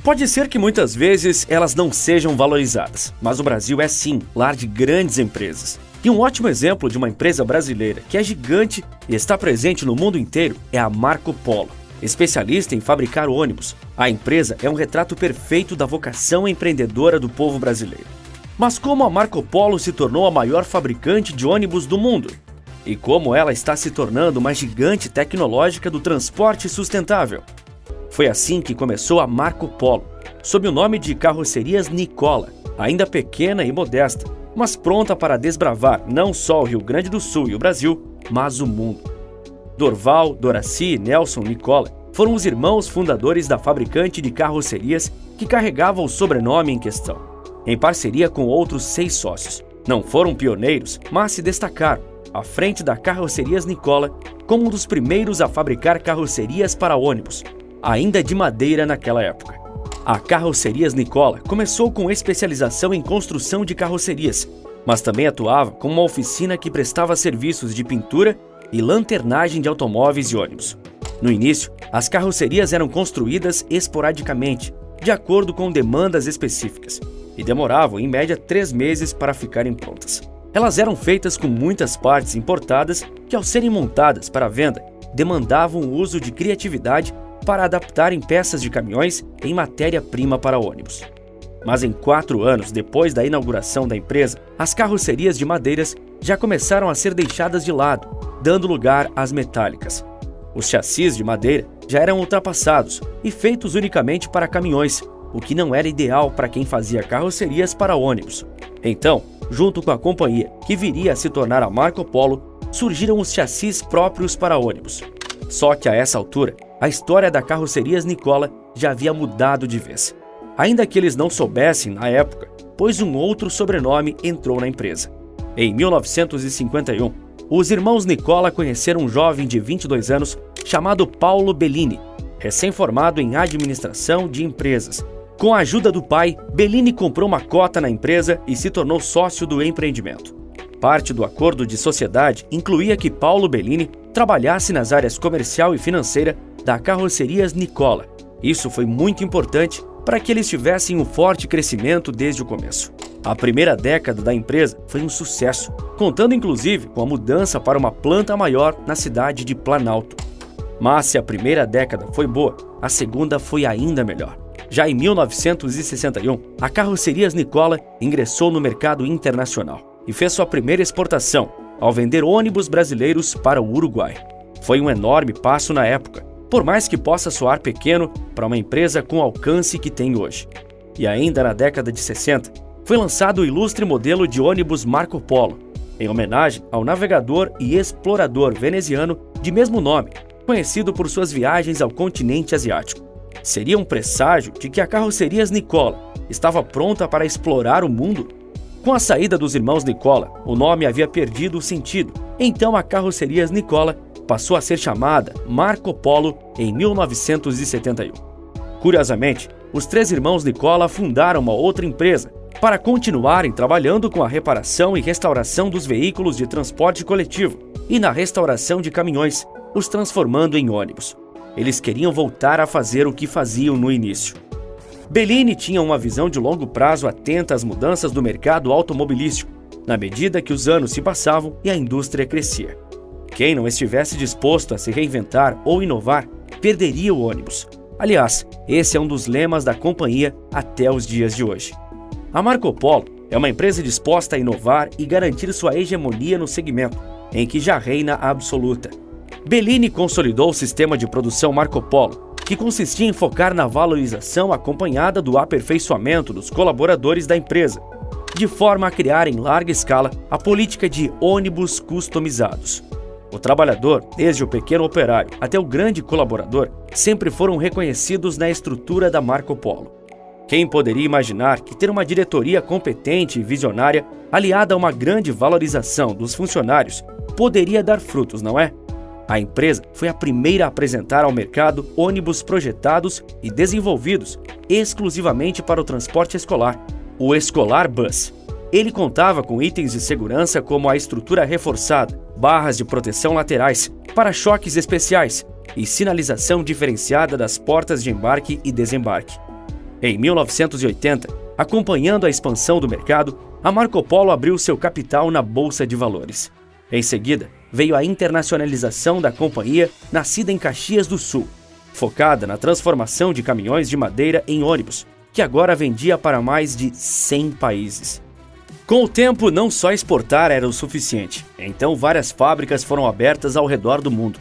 Pode ser que muitas vezes elas não sejam valorizadas, mas o Brasil é sim lar de grandes empresas. E um ótimo exemplo de uma empresa brasileira que é gigante e está presente no mundo inteiro é a Marco Polo. Especialista em fabricar ônibus, a empresa é um retrato perfeito da vocação empreendedora do povo brasileiro. Mas como a Marco Polo se tornou a maior fabricante de ônibus do mundo? E como ela está se tornando uma gigante tecnológica do transporte sustentável? Foi assim que começou a Marco Polo, sob o nome de Carrocerias Nicola, ainda pequena e modesta, mas pronta para desbravar não só o Rio Grande do Sul e o Brasil, mas o mundo. Dorval, Doraci e Nelson Nicola foram os irmãos fundadores da fabricante de carrocerias que carregava o sobrenome em questão, em parceria com outros 6 sócios. Não foram pioneiros, mas se destacaram à frente da Carrocerias Nicola como um dos primeiros a fabricar carrocerias para ônibus, ainda de madeira naquela época. A Carrocerias Nicola começou com especialização em construção de carrocerias, mas também atuava como uma oficina que prestava serviços de pintura e lanternagem de automóveis e ônibus. No início, as carrocerias eram construídas esporadicamente, de acordo com demandas específicas, e demoravam em média 3 meses para ficarem prontas. Elas eram feitas com muitas partes importadas que, ao serem montadas para venda, demandavam o uso de criatividade para adaptarem peças de caminhões em matéria-prima para ônibus. Mas em 4 anos depois da inauguração da empresa, as carrocerias de madeiras já começaram a ser deixadas de lado, dando lugar às metálicas. Os chassis de madeira já eram ultrapassados e feitos unicamente para caminhões, o que não era ideal para quem fazia carrocerias para ônibus. Então, junto com a companhia que viria a se tornar a Marco Polo, surgiram os chassis próprios para ônibus. Só que a essa altura, a história da Carrocerias Nicola já havia mudado de vez. Ainda que eles não soubessem na época, pois um outro sobrenome entrou na empresa. Em 1951, os irmãos Nicola conheceram um jovem de 22 anos chamado Paulo Bellini, recém-formado em administração de empresas. Com a ajuda do pai, Bellini comprou uma cota na empresa e se tornou sócio do empreendimento. Parte do acordo de sociedade incluía que Paulo Bellini trabalhasse nas áreas comercial e financeira da Carrocerias Nicola. Isso foi muito importante para que eles tivessem um forte crescimento desde o começo. A primeira década da empresa foi um sucesso, contando inclusive com a mudança para uma planta maior na cidade de Planalto. Mas se a primeira década foi boa, a segunda foi ainda melhor. Já em 1961, a Carrocerias Nicola ingressou no mercado internacional e fez sua primeira exportação, ao vender ônibus brasileiros para o Uruguai. Foi um enorme passo na época, por mais que possa soar pequeno para uma empresa com o alcance que tem hoje. E ainda na década de 60, foi lançado o ilustre modelo de ônibus Marco Polo, em homenagem ao navegador e explorador veneziano de mesmo nome, conhecido por suas viagens ao continente asiático. Seria um presságio de que a Carrocerias Nicola estava pronta para explorar o mundo? Com a saída dos irmãos Nicola, o nome havia perdido o sentido, então a Carrocerias Nicola passou a ser chamada Marco Polo em 1971. Curiosamente, os 3 irmãos Nicola fundaram uma outra empresa para continuarem trabalhando com a reparação e restauração dos veículos de transporte coletivo e na restauração de caminhões, os transformando em ônibus. Eles queriam voltar a fazer o que faziam no início. Bellini tinha uma visão de longo prazo atenta às mudanças do mercado automobilístico, na medida que os anos se passavam e a indústria crescia. Quem não estivesse disposto a se reinventar ou inovar, perderia o ônibus. Aliás, esse é um dos lemas da companhia até os dias de hoje. A Marco Polo é uma empresa disposta a inovar e garantir sua hegemonia no segmento, em que já reina a absoluta. Bellini consolidou o sistema de produção Marco Polo, que consistia em focar na valorização acompanhada do aperfeiçoamento dos colaboradores da empresa, de forma a criar em larga escala a política de ônibus customizados. O trabalhador, desde o pequeno operário até o grande colaborador, sempre foram reconhecidos na estrutura da Marco Polo. Quem poderia imaginar que ter uma diretoria competente e visionária, aliada a uma grande valorização dos funcionários, poderia dar frutos, não é? A empresa foi a primeira a apresentar ao mercado ônibus projetados e desenvolvidos exclusivamente para o transporte escolar, o Escolar Bus. Ele contava com itens de segurança como a estrutura reforçada, barras de proteção laterais, para-choques especiais e sinalização diferenciada das portas de embarque e desembarque. Em 1980, acompanhando a expansão do mercado, a Marco Polo abriu seu capital na Bolsa de Valores. Em seguida, veio a internacionalização da companhia, nascida em Caxias do Sul, focada na transformação de caminhões de madeira em ônibus, que agora vendia para mais de 100 países. Com o tempo, não só exportar era o suficiente, então várias fábricas foram abertas ao redor do mundo.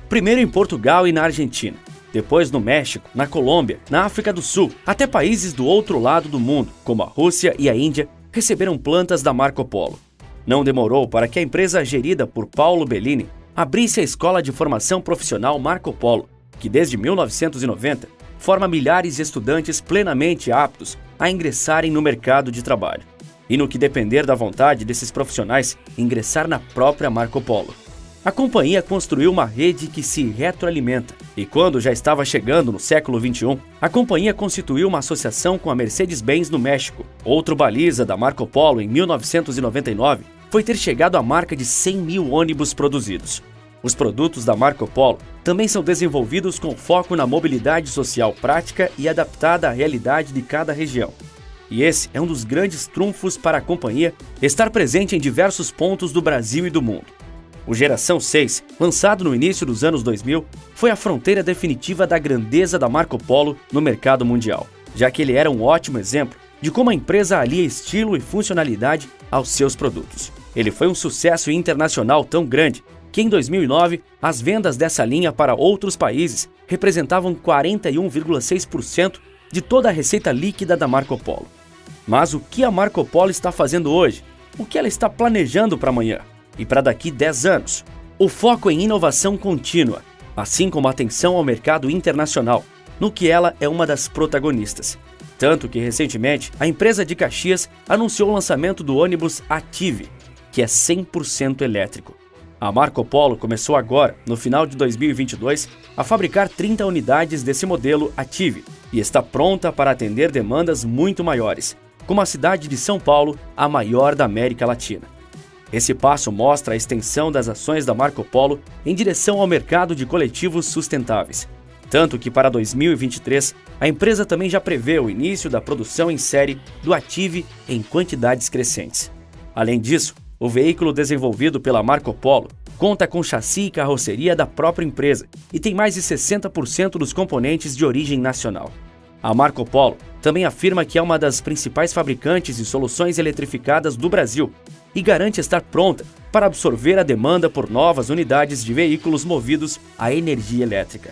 Primeiro em Portugal e na Argentina, depois no México, na Colômbia, na África do Sul, até países do outro lado do mundo, como a Rússia e a Índia, receberam plantas da Marco Polo. Não demorou para que a empresa gerida por Paulo Bellini abrisse a Escola de Formação Profissional Marco Polo, que desde 1990 forma milhares de estudantes plenamente aptos a ingressarem no mercado de trabalho. E no que depender da vontade desses profissionais, ingressar na própria Marco Polo. A companhia construiu uma rede que se retroalimenta, e quando já estava chegando no século XXI, a companhia constituiu uma associação com a Mercedes-Benz no México. Outro baliza da Marco Polo em 1999 foi ter chegado à marca de 100 mil ônibus produzidos. Os produtos da Marco Polo também são desenvolvidos com foco na mobilidade social prática e adaptada à realidade de cada região. E esse é um dos grandes trunfos para a companhia estar presente em diversos pontos do Brasil e do mundo. O Geração 6, lançado no início dos anos 2000, foi a fronteira definitiva da grandeza da Marco Polo no mercado mundial, já que ele era um ótimo exemplo de como a empresa alia estilo e funcionalidade aos seus produtos. Ele foi um sucesso internacional tão grande que em 2009 as vendas dessa linha para outros países representavam 41,6% de toda a receita líquida da Marco Polo. Mas o que a Marco Polo está fazendo hoje? O que ela está planejando para amanhã? E para daqui 10 anos? O foco em inovação contínua, assim como a atenção ao mercado internacional, no que ela é uma das protagonistas. Tanto que recentemente a empresa de Caxias anunciou o lançamento do ônibus Attivi, que é 100% elétrico. A Marco Polo começou agora, no final de 2022, a fabricar 30 unidades desse modelo Attivi e está pronta para atender demandas muito maiores, como a cidade de São Paulo, a maior da América Latina. Esse passo mostra a extensão das ações da Marco Polo em direção ao mercado de coletivos sustentáveis. Tanto que para 2023, a empresa também já prevê o início da produção em série do Attivi em quantidades crescentes. Além disso, o veículo desenvolvido pela Marco Polo conta com chassi e carroceria da própria empresa e tem mais de 60% dos componentes de origem nacional. A Marco Polo também afirma que é uma das principais fabricantes de soluções eletrificadas do Brasil e garante estar pronta para absorver a demanda por novas unidades de veículos movidos a energia elétrica.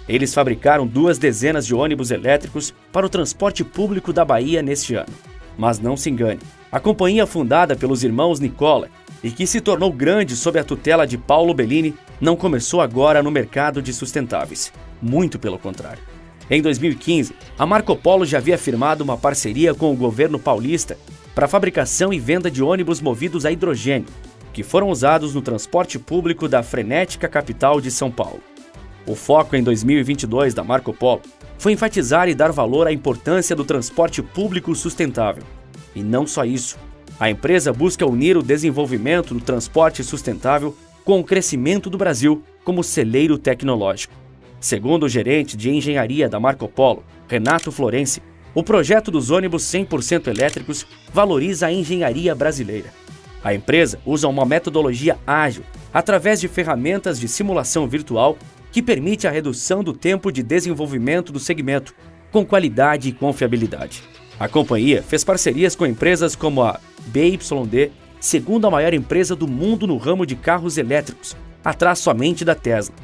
Eles fabricaram 2 dezenas de ônibus elétricos para o transporte público da Bahia neste ano. Mas não se engane, a companhia fundada pelos irmãos Nicola e que se tornou grande sob a tutela de Paulo Bellini não começou agora no mercado de sustentáveis. Muito pelo contrário. Em 2015, a Marco Polo já havia firmado uma parceria com o governo paulista para a fabricação e venda de ônibus movidos a hidrogênio, que foram usados no transporte público da frenética capital de São Paulo. O foco em 2022 da Marco Polo foi enfatizar e dar valor à importância do transporte público sustentável. E não só isso. A empresa busca unir o desenvolvimento do transporte sustentável com o crescimento do Brasil como celeiro tecnológico. Segundo o gerente de engenharia da Marco Polo, Renato Florenzi, o projeto dos ônibus 100% elétricos valoriza a engenharia brasileira. A empresa usa uma metodologia ágil através de ferramentas de simulação virtual que permite a redução do tempo de desenvolvimento do segmento, com qualidade e confiabilidade. A companhia fez parcerias com empresas como a BYD, segunda maior empresa do mundo no ramo de carros elétricos, atrás somente da Tesla.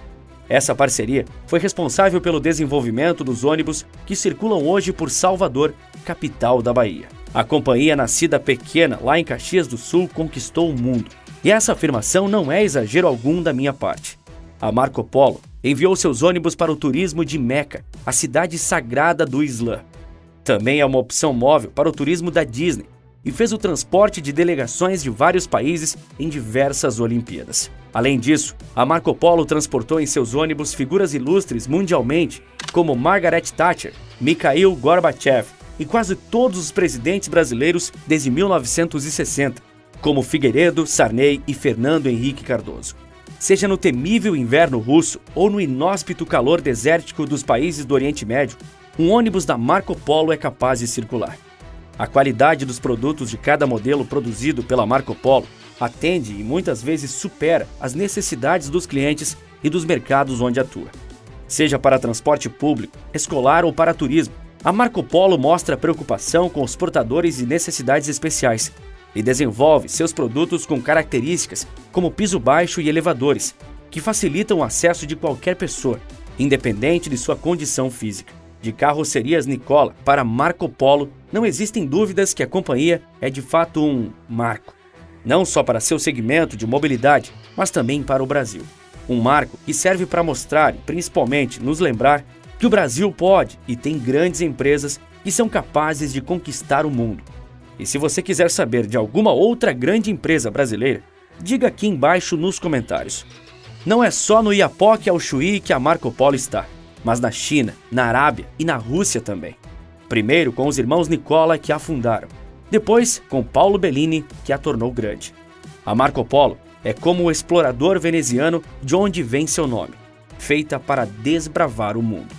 Essa parceria foi responsável pelo desenvolvimento dos ônibus que circulam hoje por Salvador, capital da Bahia. A companhia, nascida pequena lá em Caxias do Sul, conquistou o mundo. E essa afirmação não é exagero algum da minha parte. A Marco Polo enviou seus ônibus para o turismo de Meca, a cidade sagrada do Islã. Também é uma opção móvel para o turismo da Disney e fez o transporte de delegações de vários países em diversas Olimpíadas. Além disso, a Marco Polo transportou em seus ônibus figuras ilustres mundialmente, como Margaret Thatcher, Mikhail Gorbachev e quase todos os presidentes brasileiros desde 1960, como Figueiredo, Sarney e Fernando Henrique Cardoso. Seja no temível inverno russo ou no inóspito calor desértico dos países do Oriente Médio, um ônibus da Marco Polo é capaz de circular. A qualidade dos produtos de cada modelo produzido pela Marco Polo atende e muitas vezes supera as necessidades dos clientes e dos mercados onde atua. Seja para transporte público, escolar ou para turismo, a Marco Polo mostra preocupação com os portadores de necessidades especiais e desenvolve seus produtos com características como piso baixo e elevadores, que facilitam o acesso de qualquer pessoa, independente de sua condição física. De Carrocerias Nicola para Marco Polo, não existem dúvidas que a companhia é de fato um marco, não só para seu segmento de mobilidade, mas também para o Brasil. Um marco que serve para mostrar e principalmente nos lembrar que o Brasil pode e tem grandes empresas que são capazes de conquistar o mundo. E se você quiser saber de alguma outra grande empresa brasileira, diga aqui embaixo nos comentários. Não é só no Iapoque ao Chuí que a Marco Polo está, mas na China, na Arábia e na Rússia também. Primeiro com os irmãos Nicola que a fundaram, depois com Paulo Bellini que a tornou grande. A Marco Polo é como o explorador veneziano de onde vem seu nome, feita para desbravar o mundo.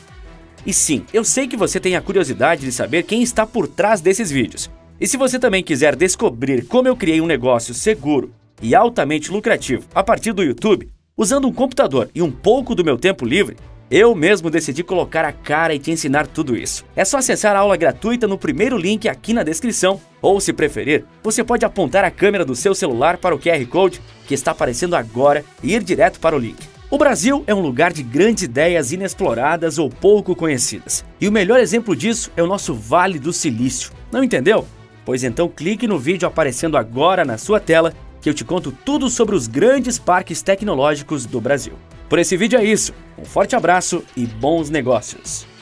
E sim, eu sei que você tem a curiosidade de saber quem está por trás desses vídeos. E se você também quiser descobrir como eu criei um negócio seguro e altamente lucrativo a partir do YouTube, usando um computador e um pouco do meu tempo livre, eu mesmo decidi colocar a cara e te ensinar tudo isso. É só acessar a aula gratuita no primeiro link aqui na descrição, ou se preferir, você pode apontar a câmera do seu celular para o QR Code que está aparecendo agora e ir direto para o link. O Brasil é um lugar de grandes ideias inexploradas ou pouco conhecidas. E o melhor exemplo disso é o nosso Vale do Silício. Não entendeu? Pois então clique no vídeo aparecendo agora na sua tela que eu te conto tudo sobre os grandes parques tecnológicos do Brasil. Por esse vídeo é isso. Um forte abraço e bons negócios!